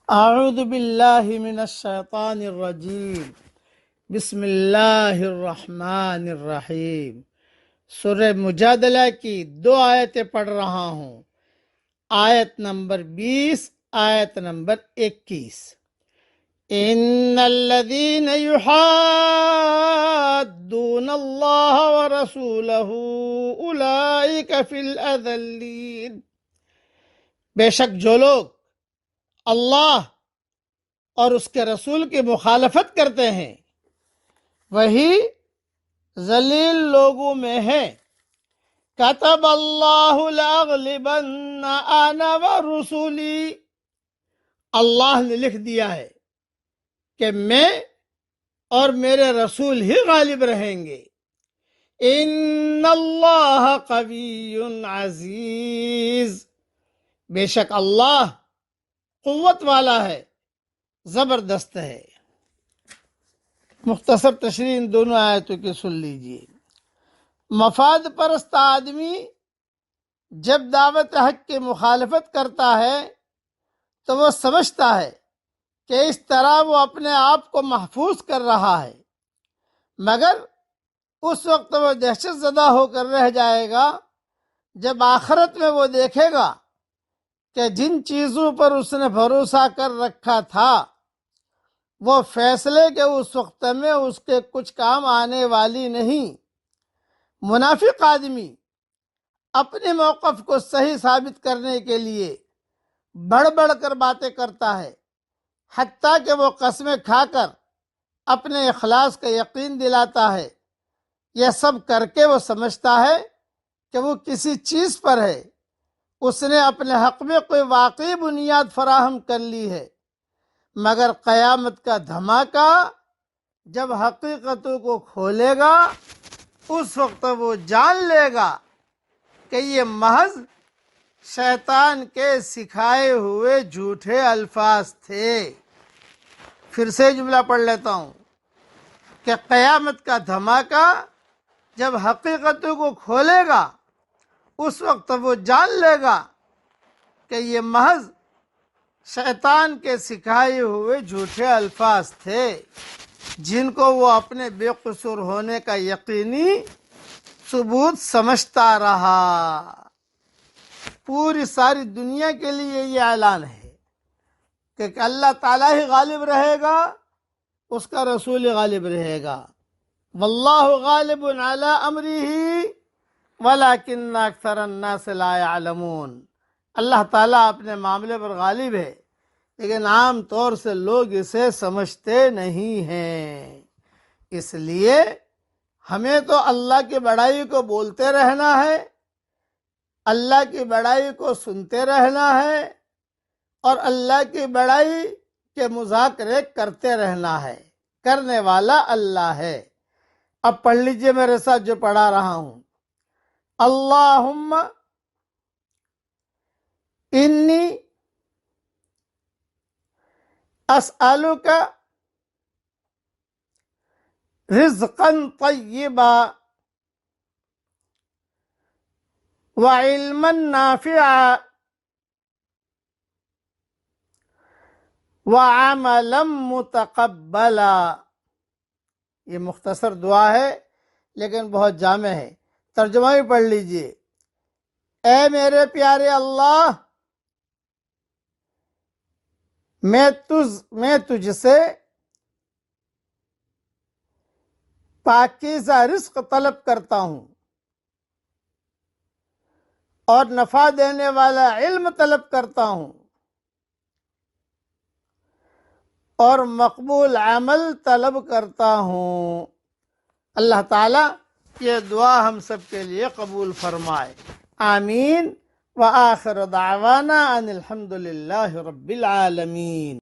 اعوذ باللہ من الشیطان الرجیم بسم اللہ الرحمن الرحیم۔ سورہ مجادلہ کی 2 آیتیں پڑھ رہا ہوں، آیت نمبر 20، آیت نمبر 21۔ ان الذین یحادون اللہ ورسولہ اولئک فی الاذلین۔ بے شک جو لوگ اللہ اور اس کے رسول کی مخالفت کرتے ہیں وہی ذلیل لوگوں میں ہیں۔ کتب اللہ لاغلبن انا ورسولی، اللہ نے لکھ دیا ہے کہ میں اور میرے رسول ہی غالب رہیں گے۔ ان اللہ قوی عزیز، بے شک اللہ قوت والا ہے، زبردست ہے۔ مختصر تشریح ان دونوں آیتوں کی سن لیجیے۔ مفاد پرست آدمی جب دعوت حق کی مخالفت کرتا ہے تو وہ سمجھتا ہے کہ اس طرح وہ اپنے آپ کو محفوظ کر رہا ہے، مگر اس وقت وہ دہشت زدہ ہو کر رہ جائے گا جب آخرت میں وہ دیکھے گا کہ جن چیزوں پر اس نے بھروسہ کر رکھا تھا وہ فیصلے کے اس وقت میں اس کے کچھ کام آنے والی نہیں۔ منافق آدمی اپنے موقف کو صحیح ثابت کرنے کے لیے بڑھ بڑھ کر باتیں کرتا ہے، حتیٰ کہ وہ قسمیں کھا کر اپنے اخلاص کا یقین دلاتا ہے۔ یہ سب کر کے وہ سمجھتا ہے کہ وہ کسی چیز پر ہے، اس نے اپنے حق میں کوئی واقعی بنیاد فراہم کر لی ہے، مگر قیامت کا دھماکہ جب حقیقتوں کو کھولے گا اس وقت وہ جان لے گا کہ یہ محض شیطان کے سکھائے ہوئے جھوٹے الفاظ تھے۔ پھر سے جملہ پڑھ لیتا ہوں کہ قیامت کا دھماکہ جب حقیقتوں کو کھولے گا اس وقت وہ جان لے گا کہ یہ محض شیطان کے سکھائے ہوئے جھوٹے الفاظ تھے جن کو وہ اپنے بے قصور ہونے کا یقینی ثبوت سمجھتا رہا۔ پوری ساری دنیا کے لیے یہ اعلان ہے کہ اللہ تعالیٰ ہی غالب رہے گا، اس کا رسول ہی غالب رہے گا۔ واللہ غالب علی امرہ ولیکن اکثر الناس لا يعلمون۔ اللہ تعالیٰ اپنے معاملے پر غالب ہے لیکن عام طور سے لوگ اسے سمجھتے نہیں ہیں۔ اس لیے ہمیں تو اللہ کی بڑائی کو بولتے رہنا ہے، اللہ کی بڑائی کو سنتے رہنا ہے اور اللہ کی بڑائی کے مذاکرے کرتے رہنا ہے۔ کرنے والا اللہ ہے۔ اب پڑھ لیجئے میرے ساتھ جو پڑھا رہا ہوں۔ اللہم انی اسألک رزقا طیبا وعلما نافعا وعملا متقبلا۔ یہ مختصر دعا ہے لیکن بہت جامع ہے، ترجمہ بھی پڑھ لیجئے۔ اے میرے پیارے اللہ، میں تجھ سے پاکیزہ رزق طلب کرتا ہوں اور نفع دینے والا علم طلب کرتا ہوں اور مقبول عمل طلب کرتا ہوں۔ اللہ تعالیٰ یہ دعا ہم سب کے لیے قبول فرمائے، آمین۔ وآخر دعوانا ان الحمد للہ رب العالمین۔